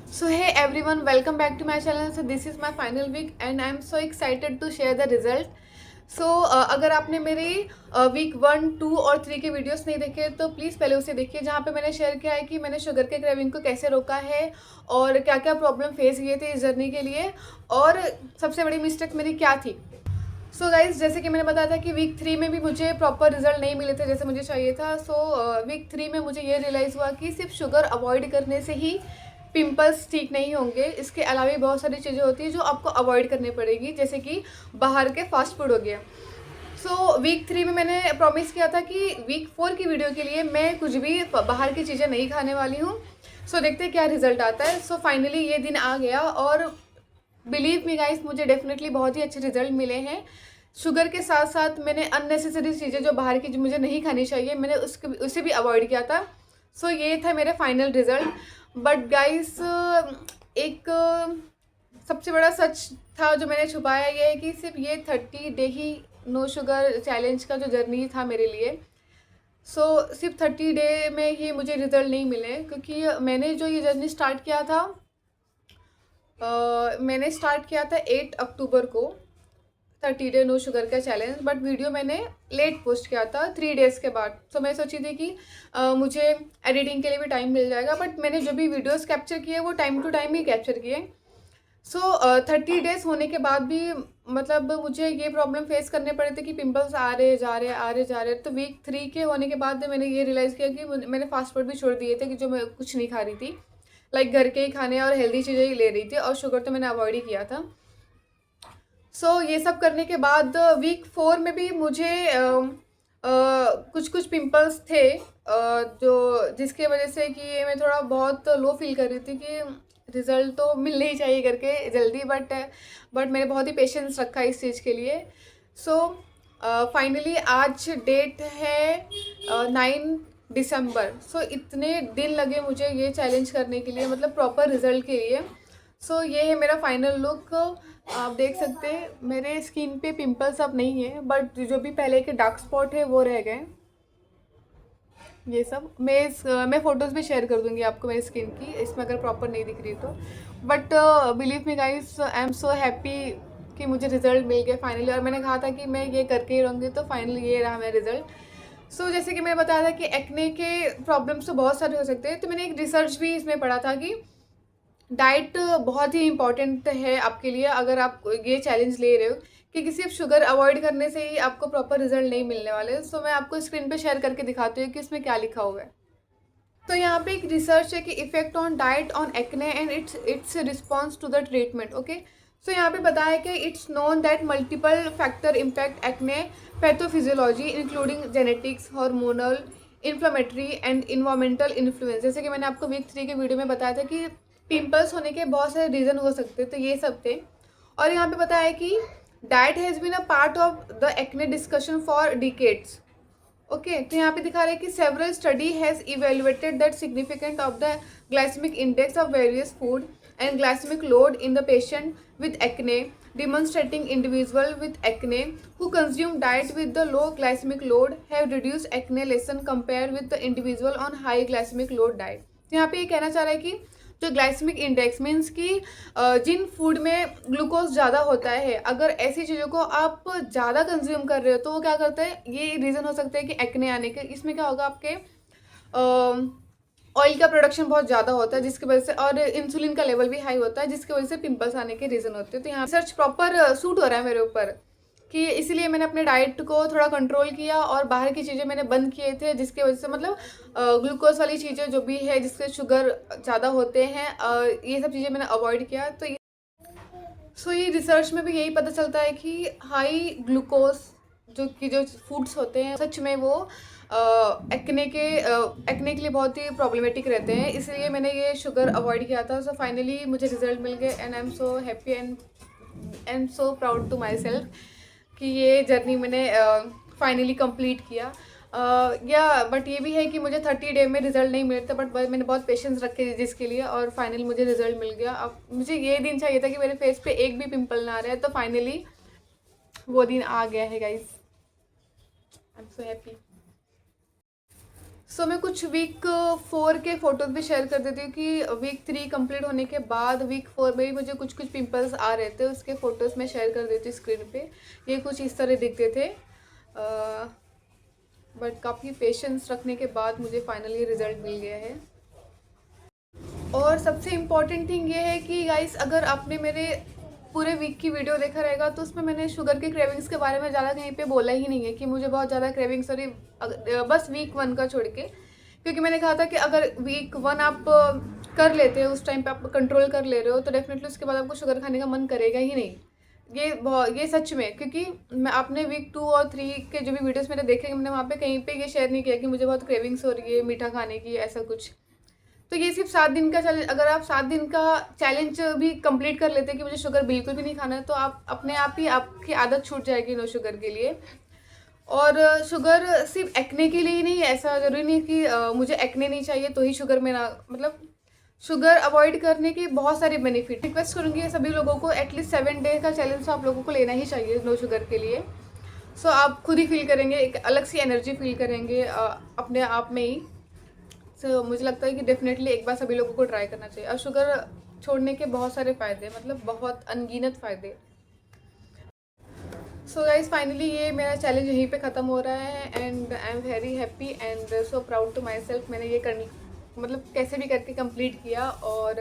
So hey everyone, welcome back to my channel. So this is my final week and I am so excited to share the result. So अगर आपने मेरे week 1, 2 और 3 के videos नहीं देखे तो please पहले उसे देखिए, जहाँ पे मैंने शेयर किया है कि मैंने शुगर के क्रेविंग को कैसे रोका है और क्या क्या प्रॉब्लम फेस किए थे इस जर्नी के लिए और सबसे बड़ी मिस्टेक मेरी क्या थी। सो गाइज, जैसे कि मैंने बताया था कि वीक 3 में भी मुझे प्रॉपर रिजल्ट नहीं मिले थे जैसे मुझे चाहिए था। वीक 3 में मुझे ये रियलाइज़ हुआ कि सिर्फ शुगर अवॉइड करने से ही पिंपल्स ठीक नहीं होंगे। इसके अलावा भी बहुत सारी चीज़ें होती हैं जो आपको अवॉइड करनी पड़ेगी, जैसे कि बाहर के फास्ट फूड हो गया। वीक 3 में मैंने प्रॉमिस किया था कि वीक 4 की वीडियो के लिए मैं कुछ भी बाहर की चीज़ें नहीं खाने वाली हूँ। देखते हैं क्या रिजल्ट आता है। फाइनली ये दिन आ गया और बिलीव मी गाइस, मुझे डेफिनेटली बहुत ही अच्छे रिजल्ट मिले हैं। शुगर के साथ साथ मैंने अननेसेसरी चीज़ें जो बाहर की जो मुझे नहीं खानी चाहिए, मैंने उसे भी अवॉइड किया था। ये था मेरे फाइनल रिजल्ट। बट गाइस, एक सबसे बड़ा सच था जो मैंने छुपाया, ये है कि सिर्फ ये 30 डे ही नो शुगर चैलेंज का जो जर्नी था मेरे लिए, सिर्फ 30 डे में ही मुझे रिजल्ट नहीं मिले, क्योंकि मैंने जो ये जर्नी स्टार्ट किया था, मैंने स्टार्ट किया था 8 अक्टूबर को 30 डे नो शुगर का चैलेंज। बट वीडियो मैंने लेट पोस्ट किया था 3 डेज़ के बाद। मैं सोची थी कि मुझे एडिटिंग के लिए भी टाइम मिल जाएगा, बट मैंने जो भी वीडियोस कैप्चर किए वो टाइम टू टाइम ही कैप्चर किए। 30 डेज़ होने के बाद भी मतलब मुझे ये प्रॉब्लम फेस करने पड़े थे कि पिंपल्स आ रहे जा रहे आ रहे जा रहे। तो वीक 3 के होने के बाद मैंने ये रियलाइज़ किया कि मैंने फास्ट फूड भी छोड़ दिए थे, कि जो मैं कुछ नहीं खा रही थी, लाइक घर के ही खाने और हेल्दी चीज़ें ही ले रही थी, और शुगर तो मैंने अवॉइड ही किया था। ये सब करने के बाद वीक 4 में भी मुझे कुछ कुछ पिंपल्स थे, जो जिसके वजह से कि मैं थोड़ा बहुत लो फील कर रही थी कि रिज़ल्ट तो मिलने ही चाहिए करके जल्दी। बट मैंने बहुत ही पेशेंस रखा इस चीज़ के लिए। सो फाइनली आज डेट है 9 दिसंबर। इतने दिन लगे मुझे ये चैलेंज करने के लिए, मतलब प्रॉपर रिज़ल्ट के लिए। ये है मेरा फाइनल लुक। आप देख सकते हैं मेरे स्किन पे पिंपल्स अब नहीं है, बट जो भी पहले के डार्क स्पॉट है वो रह गए। ये सब मैं फ़ोटोज़ भी शेयर कर दूंगी आपको मेरी स्किन की, इसमें अगर प्रॉपर नहीं दिख रही तो। But believe me guys, I am so happy कि मुझे रिज़ल्ट मिल गया फाइनली, और मैंने कहा था कि मैं ये करके ही रहूँगी, तो फाइनली ये रहा मेरा रिज़ल्ट। जैसे कि मैंने बताया था कि एक्ने के प्रॉब्लम्स तो बहुत सारे हो सकते हैं, तो मैंने एक रिसर्च भी इसमें पढ़ा था कि डाइट बहुत ही इंपॉर्टेंट है आपके लिए, अगर आप ये चैलेंज ले रहे हो, क्योंकि सिर्फ शुगर अवॉइड करने से ही आपको प्रॉपर रिजल्ट नहीं मिलने वाले। मैं आपको स्क्रीन पे शेयर करके दिखाती हूँ कि इसमें क्या लिखा हुआ है। यहाँ पे एक रिसर्च है कि effect on diet on acne and its response to the treatment. Okay, यहाँ पे बताया है कि it's known that multiple factor impact acne pathophysiology including genetics, hormonal, inflammatory and environmental influence. जैसे कि मैंने आपको वीक 3 के वीडियो में बताया था कि पिंपल्स होने के बहुत सारे रीज़न हो सकते हैं, तो ये सब थे। और यहाँ पे बताया है कि diet has been a part of the acne discussion for decades. Okay, तो यहाँ पे दिखा रहे हैं कि several study has evaluated that significant of the glycemic index of various food and glycemic load in the patient with acne, demonstrating individual with acne who consume diet with the low glycemic load have reduced acne lessen compared with the individual on high glycemic load diet। यहाँ पे ये कहना चाह रहा है कि जो glycaemic index means कि जिन फूड में ग्लूकोज ज़्यादा होता है, अगर ऐसी चीज़ों को आप ज़्यादा कंज्यूम कर रहे हो तो वो क्या करता है, ये रीज़न हो सकता है कि एक्ने आने के। इसमें क्या होगा, आपके ऑयल का प्रोडक्शन बहुत ज़्यादा होता है जिसकी वजह से, और इंसुलिन का लेवल भी हाई होता है जिसकी वजह से पिंपल्स आने के रीज़न होते हैं। तो यहाँ रिसर्च प्रॉपर सूट हो रहा है मेरे ऊपर, कि इसीलिए मैंने अपने डाइट को थोड़ा कंट्रोल किया और बाहर की चीज़ें मैंने बंद किए थे, जिसकी वजह से मतलब ग्लूकोज वाली चीज़ें जो भी है जिससे शुगर ज़्यादा होते हैं, ये सब चीज़ें मैंने अवॉइड किया। ये रिसर्च में भी यही पता चलता है कि हाई ग्लूकोज जो फूड्स होते हैं सच में वो एक्ने के लिए बहुत ही प्रॉब्लमेटिक रहते हैं, इसलिए मैंने ये शुगर अवॉइड किया था। फाइनली मुझे रिजल्ट मिल गए and I am so happy and so proud to myself कि ये जर्नी मैंने फाइनली कंप्लीट किया। बट ये भी है कि मुझे 30 डे में रिजल्ट नहीं मिले थे, बट मैंने बहुत पेशेंस रखे जिसके लिए, और फाइनली मुझे रिजल्ट मिल गया। अब मुझे ये दिन चाहिए था कि मेरे फेस पे एक भी पिंपल ना रहे, तो फाइनली वो दिन आ गया है guys. I am so happy. So मैं कुछ वीक 4 के फ़ोटोज़ भी शेयर कर देती हूँ कि वीक 3 कंप्लीट होने के बाद वीक 4 में भी मुझे कुछ कुछ पिंपल्स आ रहे थे, उसके फ़ोटोज़ मैं शेयर कर देती हूँ स्क्रीन पे। ये कुछ इस तरह दिखते थे, बट काफ़ी पेशेंस रखने के बाद मुझे फाइनली रिज़ल्ट मिल गया है। और सबसे इम्पॉर्टेंट थिंग ये है कि गाइस, अगर आपने मेरे पूरे वीक की वीडियो देखा रहेगा तो उसमें मैंने शुगर के क्रेविंग्स के बारे में ज़्यादा कहीं पे बोला ही नहीं है कि मुझे बहुत ज़्यादा क्रेविंग्स, और बस वीक 1 का छोड़ के, क्योंकि मैंने कहा था कि अगर वीक 1 आप कर लेते हो, उस टाइम पे आप कंट्रोल कर ले रहे हो, तो डेफिनेटली उसके बाद आपको शुगर खाने का मन करेगा ही नहीं। ये सच में, क्योंकि मैं आपने वीक 2 और 3 के जो भी वीडियोस मैंने देखे, मैंने वहाँ पे कहीं पे ये शेयर नहीं किया कि मुझे बहुत क्रेविंग्स हो रही है मीठा खाने की, ऐसा कुछ। तो ये सिर्फ 7 दिन का चैलेंज, अगर आप 7 दिन का चैलेंज भी कंप्लीट कर लेते हैं कि मुझे शुगर बिल्कुल भी नहीं खाना है, तो आप अपने आप ही आपकी आदत छूट जाएगी नो शुगर के लिए। और शुगर सिर्फ एक्ने के लिए ही नहीं है, ऐसा ज़रूरी नहीं कि मुझे एक्ने नहीं चाहिए तो ही शुगर में ना, मतलब शुगर अवॉइड करने के बहुत सारे बेनिफिट। रिक्वेस्ट करूँगी सभी लोगों को, एटलीस्ट 7 डे का चैलेंज तो आप लोगों को लेना ही चाहिए नो शुगर के लिए। सो आप खुद ही फील करेंगे, एक अलग सी एनर्जी फील करेंगे अपने आप में ही। सो मुझे लगता है कि डेफिनेटली एक बार सभी लोगों को ट्राई करना चाहिए। और शुगर छोड़ने के बहुत सारे फ़ायदे, मतलब बहुत अनगिनत फ़ायदे। सो गाइज, फाइनली ये मेरा चैलेंज यहीं पे ख़त्म हो रहा है, and I am very happy and so proud to myself. मैंने ये कर, मतलब कैसे भी करके कंप्लीट किया। और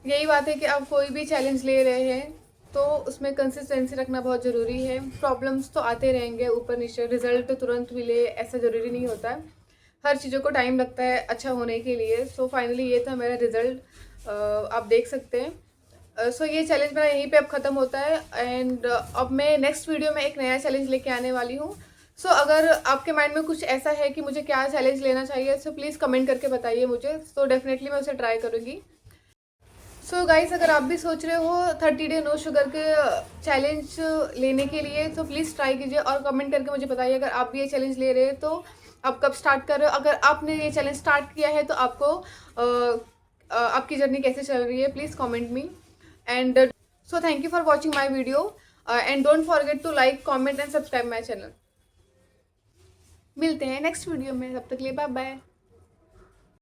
यही बात है कि आप कोई भी चैलेंज ले रहे हैं तो उसमें कंसिस्टेंसी रखना बहुत ज़रूरी है। प्रॉब्लम्स तो आते रहेंगे ऊपर नीचे, रिजल्ट तुरंत मिले ऐसा ज़रूरी नहीं होता है, हर चीज़ों को टाइम लगता है अच्छा होने के लिए। सो फाइनली ये था मेरा रिज़ल्ट, आप देख सकते हैं। सो ये चैलेंज मेरा यहीं पे अब ख़त्म होता है, एंड अब मैं नेक्स्ट वीडियो में एक नया चैलेंज लेके आने वाली हूँ। सो अगर आपके माइंड में कुछ ऐसा है कि मुझे क्या चैलेंज लेना चाहिए, सो प्लीज़ कमेंट करके बताइए मुझे, सो डेफिनेटली मैं उसे ट्राई करूँगी। सो गाइस, अगर आप भी सोच रहे हो 30 डे नो शुगर के चैलेंज लेने के लिए, तो प्लीज़ ट्राई कीजिए और कमेंट करके मुझे बताइए अगर आप भी ये चैलेंज ले रहे हैं तो आप कब स्टार्ट कर रहे हो। अगर आपने ये चैलेंज स्टार्ट किया है तो आपको आपकी जर्नी कैसे चल रही है, please comment me. And so thank you for watching my video, and don't forget to like, comment and subscribe my channel. मिलते हैं नेक्स्ट वीडियो में, तब तक के लिए बाय बाय।